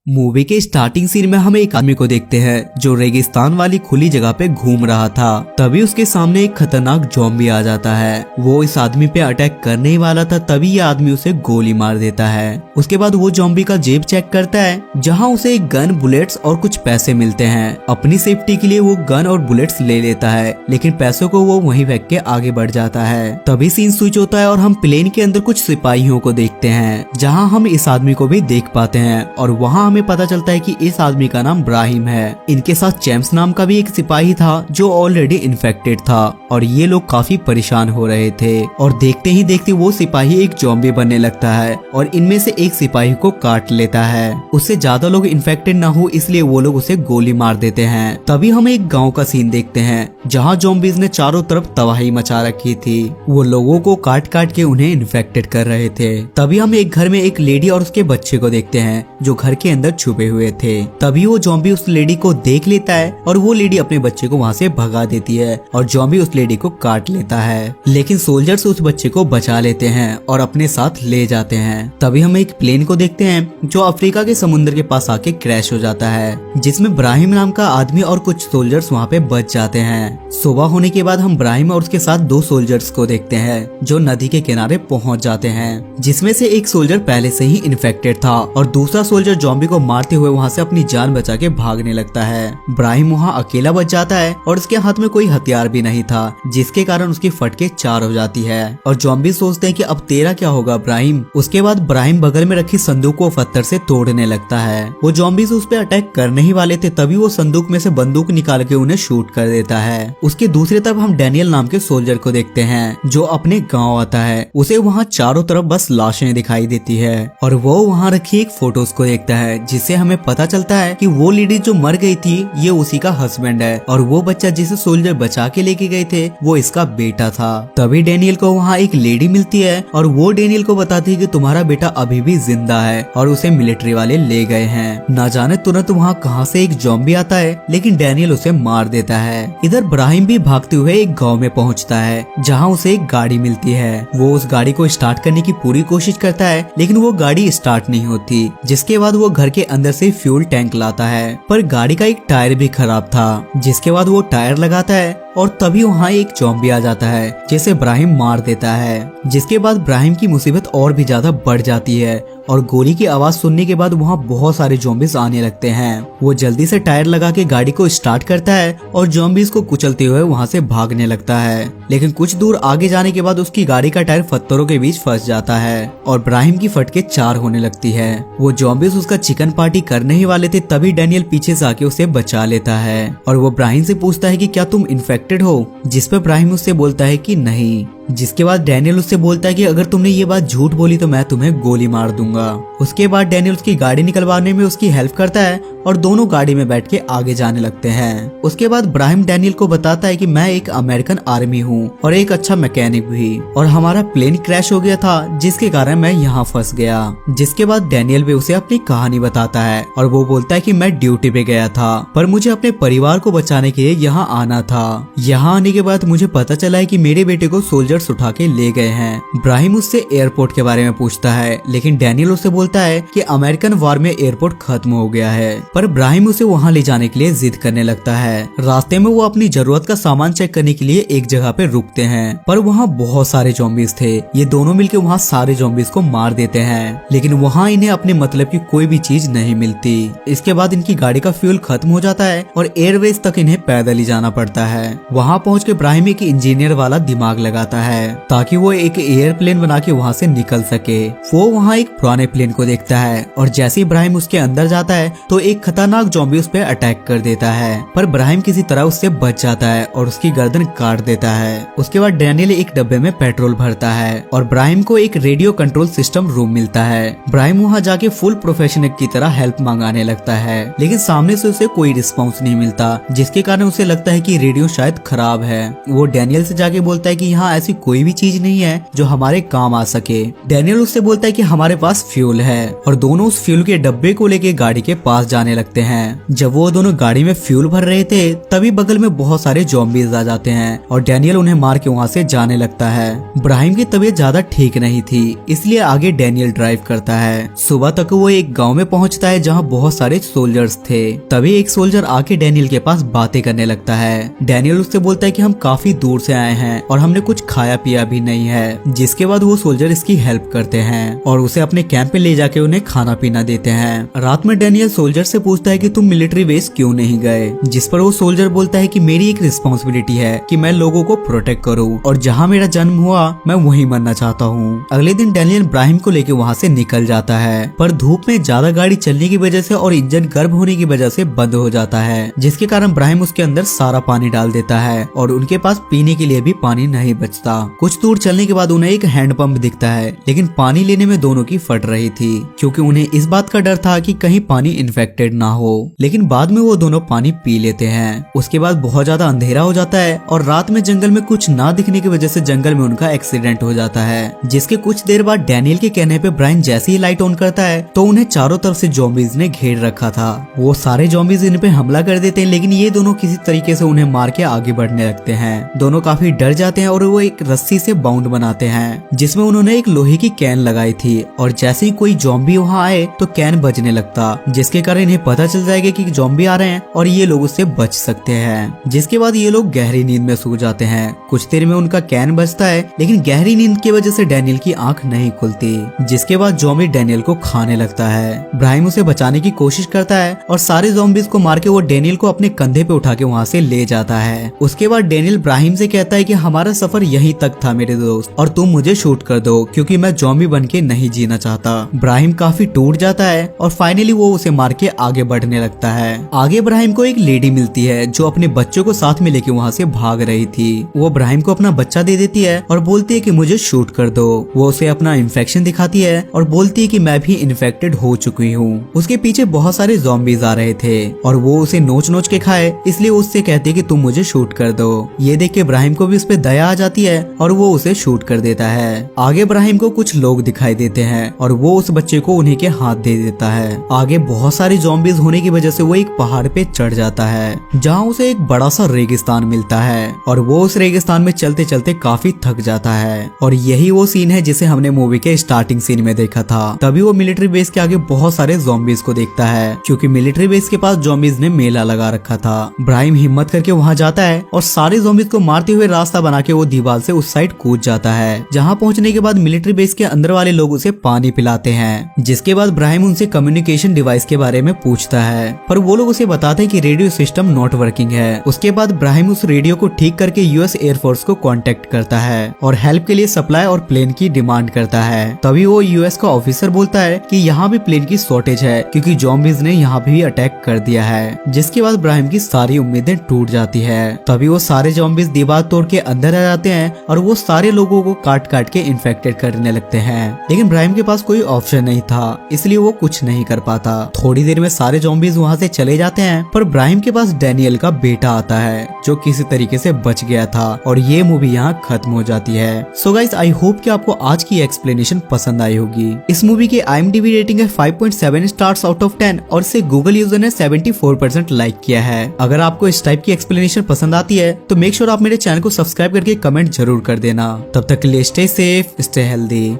Movie के starting scene में हम एक आदमी को देखते हैं जो रेगिस्तान वाली खुली जगह पे घूम रहा था। तभी उसके सामने एक खतरनाक ज़ॉम्बी आ जाता है। वो इस आदमी पे अटैक करने ही वाला था, तभी ये आदमी उसे गोली मार देता है। उसके बाद वो ज़ॉम्बी का जेब चेक करता है, जहाँ उसे एक गन, बुलेट्स और कुछ पैसे मिलते हैं। अपनी सेफ्टी के लिए वो गन और बुलेट्स ले लेता है, लेकिन पैसों को वो वहीं फेंक के आगे बढ़ जाता है। तभी सीन स्विच होता है और हम प्लेन के अंदर कुछ सिपाहियों को देखते हैं, जहाँ हम इस आदमी को भी देख पाते हैं और वहाँ हमें पता चलता है कि इस आदमी का नाम ब्राहिम है। इनके साथ जेम्स नाम का भी एक सिपाही था जो ऑलरेडी इन्फेक्टेड था और ये लोग काफी परेशान हो रहे थे। और देखते ही देखते वो सिपाही एक ज़ॉम्बी बनने लगता है और इनमें से एक सिपाही को काट लेता है। उससे ज्यादा लोग इन्फेक्टेड ना हो इसलिए वो लोग उसे गोली मार देते हैं। तभी हम एक गाँव का सीन देखते हैं जहाँ ज़ॉम्बीज़ ने चारों तरफ तबाही मचा रखी थी। वो लोगों को काट काट के उन्हें इन्फेक्टेड कर रहे थे। तभी हम एक घर में एक लेडी और उसके बच्चे को देखते हैं जो घर के अंदर छुपे हुए थे। तभी वो ज़ॉम्बी उस लेडी को देख लेता है और वो लेडी अपने बच्चे को वहाँ से भगा देती है और ज़ॉम्बी उस लेडी को काट लेता है। लेकिन सोल्जर्स उस बच्चे को बचा लेते हैं और अपने साथ ले जाते हैं। तभी हम एक प्लेन को देखते हैं जो अफ्रीका के समुद्र के पास आके क्रैश हो जाता है, जिसमें ब्राहिम नाम का आदमी और कुछ सोल्जर्स वहाँ पे बच जाते हैं। सुबह होने के बाद हम ब्राहिम और उसके साथ दो सोल्जर्स को देखते हैं जो नदी के किनारे पहुँच जाते हैं, जिसमें से एक सोल्जर पहले से ही इन्फेक्टेड था और दूसरा सोल्जर ज़ॉम्बी को मारते हुए वहाँ से अपनी जान बचा के भागने लगता है। ब्राहिम वहाँ अकेला बच जाता है और उसके हाथ में कोई हथियार भी नहीं था, जिसके कारण उसकी फटके चार हो जाती है और ज़ॉम्बी सोचते हैं कि अब तेरा क्या होगा ब्राहिम। उसके बाद ब्राहिम बगल में रखी संदूक को पत्थर से तोड़ने लगता है। वो ज़ॉम्बीज़ उस पे अटैक करने ही वाले थे, तभी वो संदूक में से बंदूक निकाल के उन्हें शूट कर देता है। उसके दूसरी तरफ हम डैनियल नाम के सोल्जर को देखते हैं जो अपने गाँव आता है। उसे वहाँ चारों तरफ बस लाशें दिखाई देती है और वो वहाँ रखी एक फोटोज को देखता है, जिससे हमें पता चलता है कि वो लेडी जो मर गई थी ये उसी का हस्बैंड है और वो बच्चा जिसे सोल्जर बचा के लेके गए थे वो इसका बेटा था। तभी डैनियल को वहाँ एक लेडी मिलती है और वो डैनियल को बताती है कि तुम्हारा बेटा अभी भी जिंदा है और उसे मिलिट्री वाले ले गए हैं। ना जाने तुरंत वहाँ कहाँ से एक ज़ॉम्बी आता है, लेकिन डैनियल उसे मार देता है। इधर ब्राहिम भी भागते हुए एक गाँव में पहुँचता है जहाँ उसे एक गाड़ी मिलती है। वो उस गाड़ी को स्टार्ट करने की पूरी कोशिश करता है, लेकिन वो गाड़ी स्टार्ट नहीं होती। जिसके बाद वो घर के अंदर से फ्यूल टैंक लाता है, पर गाड़ी का एक टायर भी खराब था। जिसके बाद वो टायर लगाता है और तभी वहाँ एक ज़ॉम्बी आ जाता है जिसे ब्राहिम मार देता है। जिसके बाद ब्राहिम की मुसीबत और भी ज्यादा बढ़ जाती है और गोली की आवाज सुनने के बाद वहाँ बहुत सारे ज़ॉम्बीज़ आने लगते हैं। वो जल्दी से टायर लगा के गाड़ी को स्टार्ट करता है और ज़ॉम्बीज़ को कुचलते हुए वहाँ से भागने लगता है। लेकिन कुछ दूर आगे जाने के बाद उसकी गाड़ी का टायर पत्थरों के बीच फंस जाता है और ब्राहिम की फटके चार होने लगती है। वो ज़ॉम्बीज़ उसका चिकन पार्टी करने ही वाले थे, तभी डैनियल पीछे से आके उसे बचा लेता है और वो ब्राहिम से पूछता है कि क्या तुम इन्फेक्टेड हो, जिस पे ब्राहिम उससे बोलता है कि नहीं। जिसके बाद डैनियल उससे बोलता है कि अगर तुमने ये बात झूठ बोली तो मैं तुम्हें गोली मार दूंगा। उसके बाद डैनियल उसकी गाड़ी निकलवाने में उसकी हेल्प करता है और दोनों गाड़ी में बैठ के आगे जाने लगते हैं। उसके बाद ब्राहिम डैनियल को बताता है कि मैं एक अमेरिकन आर्मी हूँ और एक अच्छा मैकेनिक भी, और हमारा प्लेन क्रैश हो गया था जिसके कारण मैं यहाँ फंस गया। जिसके बाद डैनियल भी उसे अपनी कहानी बताता है और वो बोलता है कि मैं ड्यूटी पे गया था पर मुझे अपने परिवार को बचाने के लिए यहाँ आना था। यहाँ आने के बाद मुझे पता चला है कि मेरे बेटे को सोल्जर्स उठा के ले गए हैं। ब्राहिम उससे एयरपोर्ट के बारे में पूछता है, लेकिन डैनियल उससे बोलता है कि अमेरिकन वॉर में एयरपोर्ट खत्म हो गया है, पर ब्राहिम उसे वहाँ ले जाने के लिए जिद करने लगता है। रास्ते में वो अपनी जरूरत का सामान चेक करने के लिए एक जगह पे रुकते हैं, पर वहाँ बहुत सारे ज़ॉम्बीज़ थे। ये दोनों मिलकर वहाँ सारे ज़ॉम्बीज़ को मार देते हैं, लेकिन वहाँ इन्हें अपने मतलब की कोई भी चीज नहीं मिलती। इसके बाद इनकी गाड़ी का फ्यूल खत्म हो जाता है और एयरवेज तक इन्हें पैदल ही जाना पड़ता है। वहाँ पहुँच के ब्राहिम एक इंजीनियर वाला दिमाग लगाता है ताकि वो एक एयरप्लेन बना के वहाँ से निकल सके। वो वहाँ एक पुराने प्लेन को देखता है और जैसे ही ब्राहिम उसके अंदर जाता है तो एक खतरनाक ज़ॉम्बी उस पे अटैक कर देता है, पर ब्राहिम किसी तरह उससे बच जाता है और उसकी गर्दन काट देता है। उसके बाद डैनियल एक डब्बे में पेट्रोल भरता है और ब्राहिम को एक रेडियो कंट्रोल सिस्टम रूम मिलता है। ब्राहिम वहाँ जाके फुल प्रोफेशनल की तरह हेल्प मांगाने लगता है, लेकिन सामने से उसे कोई रिस्पॉन्स नहीं मिलता, जिसके कारण उसे लगता है कि रेडियो शायद खराब है। वो डैनियल से जाके बोलता है कि यहाँ ऐसी कोई भी चीज नहीं है जो हमारे काम आ सके। डैनियल उससे बोलता है कि हमारे पास फ्यूल है और दोनों उस फ्यूल के डब्बे को लेके गाड़ी के पास जाने लगते हैं। जब वो दोनों गाड़ी में फ्यूल भर रहे थे तभी बगल में बहुत सारे ज़ॉम्बीज आ जाते हैं और डैनियल उन्हें मार के वहाँ से जाने लगता है। ब्राहिम की तबीयत ज्यादा ठीक नहीं थी, इसलिए आगे डैनियल ड्राइव करता है। सुबह तक वो एक गाँव में पहुँचता है जहाँ बहुत सारे सोल्जर्स थे। तभी एक सोल्जर आके डैनियल के पास बातें करने लगता है। डैनियल उससे बोलता है कि हम काफी दूर से आए हैं और हमने कुछ खाया पिया भी नहीं है। जिसके बाद वो सोल्जर इसकी हेल्प करते हैं और उसे अपने कैंप में ले जाके उन्हें खाना पीना देते हैं। रात में डैनियल सोल्जर से पूछता है कि तुम मिलिट्री बेस क्यों नहीं गए, जिस पर वो सोल्जर बोलता है कि मेरी एक रिस्पॉन्सिबिलिटी है कि मैं लोगों को प्रोटेक्ट करूँ और जहाँ मेरा जन्म हुआ मैं वहीं मरना चाहता हूँ। अगले दिन डैनियल ब्राहिम को लेके वहाँ से निकल जाता है, पर धूप में ज्यादा गाड़ी चलने की वजह से और इंजन गर्म होने की वजह से बंद हो जाता है, जिसके कारण ब्राहिम उसके अंदर सारा पानी डाल देता है और उनके पास पीने के लिए भी पानी नहीं बचता। कुछ दूर चलने के बाद उन्हें एक हैंडपंप दिखता है, लेकिन पानी लेने में दोनों की फट रही थी क्योंकि उन्हें इस बात का डर था कि कहीं पानी इन्फेक्टेड ना हो। लेकिन बाद में वो दोनों पानी पी लेते हैं। उसके बाद बहुत ज्यादा अंधेरा हो जाता है और रात में जंगल में कुछ ना दिखने की वजह से जंगल में उनका एक्सीडेंट हो जाता है, जिसके कुछ देर बाद डैनियल के कहने पे ब्रायन जैसे ही लाइट ऑन करता है तो उन्हें चारों तरफ से ज़ॉम्बीज ने घेर रखा था। वो सारे ज़ॉम्बीज इन पे हमला कर देते हैं, लेकिन ये दोनों किसी तरीके से उन्हें मार के आगे बढ़ने लगते हैं। दोनों काफी डर जाते हैं और वो एक रस्सी से बाउंड बनाते हैं जिसमें उन्होंने एक लोहे की कैन लगाई थी और जैसे ही कोई ज़ॉम्बी वहाँ आए तो कैन बजने लगता, जिसके कारण इन्हें पता चल जाएगा कि ज़ॉम्बी आ रहे हैं और ये लोग उससे बच सकते हैं। जिसके बाद ये लोग गहरी नींद में सो जाते हैं। कुछ देर में उनका कैन बजता है, लेकिन गहरी नींद की वजह से डैनियल की आंख नहीं खुलती, जिसके बाद ज़ॉम्बी डैनियल को खाने लगता है। ब्राहिम उसे बचाने की कोशिश करता है और सारे ज़ॉम्बीज को मार के वो डैनियल को अपने कंधे पे उठा के वहाँ से ले जाता है। उसके बाद डैनियल ब्राहिम से कहता है कि हमारा सफर यहीं तक था मेरे दोस्त, और तुम मुझे शूट कर दो क्योंकि मैं ज़ॉम्बी बन के नहीं जीना चाहता। ब्राहिम काफी टूट जाता है और फाइनली वो उसे मार के आगे बढ़ने लगता है। आगे ब्राहिम को एक लेडी मिलती है जो अपने बच्चों को साथ में लेके वहाँ से भाग रही थी। वो ब्राहिम को अपना बच्चा दे देती है और बोलती है कि मुझे शूट कर दो। वो उसे अपना इन्फेक्शन दिखाती है और बोलती है कि मैं भी इन्फेक्टेड हो चुकी हूँ। उसके पीछे बहुत सारे ज़ॉम्बीज आ रहे थे और वो उसे नोच नोच के खाए, इसलिए उससे कहती है कि तुम मुझे शूट कर दो। ये देख के ब्राहिम को भी उस पे दया आ जाती है और वो उसे शूट कर देता है। आगे ब्राहिम को कुछ लोग दिखाई देते हैं और वो उस बच्चे को उन्हीं के हाथ दे देता है। आगे बहुत सारी ज़ॉम्बीज होने की वजह से वो एक पहाड़ पे चढ़ जाता है जहाँ उसे एक बड़ा सा रेगिस्तान मिलता है और वो उस रेगिस्तान में चलते चलते काफी थक जाता है। और यही वो सीन है जिसे हमने मूवी के स्टार्टिंग सीन में देखा था। तभी वो मिलिट्री बेस के आगे बहुत सारे ज़ॉम्बीज को देखता है क्योंकि मिलिट्री बेस के पास ज़ॉम्बीज ने मेला लगा रखा था। ब्राहिम हिम्मत करके वहाँ जाता है और सारे ज़ॉम्बीज को मारते हुए रास्ता बना के वो दीवार से उस साइड कूद जाता है, जहाँ पहुँचने के बाद मिलिट्री बेस के अंदर वाले लोग उसे पानी पिलाते हैं। जिसके बाद ब्राहिम उनसे कम्युनिकेशन डिवाइस के बारे में पूछता है, पर वो लोग उसे बताते हैं कि रेडियो सिस्टम नॉट वर्किंग है। उसके बाद ब्राहिम उस रेडियो को ठीक करके यूएस एयरफोर्स को कांटेक्ट करता है और हेल्प के लिए सप्लाई और प्लेन की डिमांड करता है। तभी वो यूएस का ऑफिसर बोलता है कि यहाँ भी प्लेन की शॉर्टेज है क्योंकि ज़ॉम्बीज ने यहाँ भी अटैक कर दिया है। जिसके बाद ब्राहिम की सारी उम्मीदें टूट जाती है। तभी वो सारे ज़ॉम्बीज दीवार तोड़ के अंदर आ जाते हैं और वो सारे लोगों को काट काट के इन्फेक्टेड करने लगते हैं, लेकिन ब्राहिम के पास कोई ऑप्शन नहीं था, इसलिए वो कुछ नहीं कर पाता। थोड़ी देर में सारे ज़ॉम्बीज वहाँ से चले जाते हैं, पर ब्राहिम के पास डैनियल का बेटा आता है जो किसी तरीके से बच गया था और ये मूवी यहाँ खत्म हो जाती है। सो गाइस, आई होप कि आपको आज की एक्सप्लेनेशन पसंद आई होगी। इस मूवी की IMDb रेटिंग है 5.7 स्टार्स आउट ऑफ 10 और इसे गूगल यूजर ने 74% लाइक किया है। अगर आपको इस टाइप की एक्सप्लेनेशन पसंद आती है तो मेक श्योर आप मेरे चैनल को सब्सक्राइब करके कमेंट जरूर कर देना। तब तक के लिए स्टे सेफ, स्टे हेल्दी।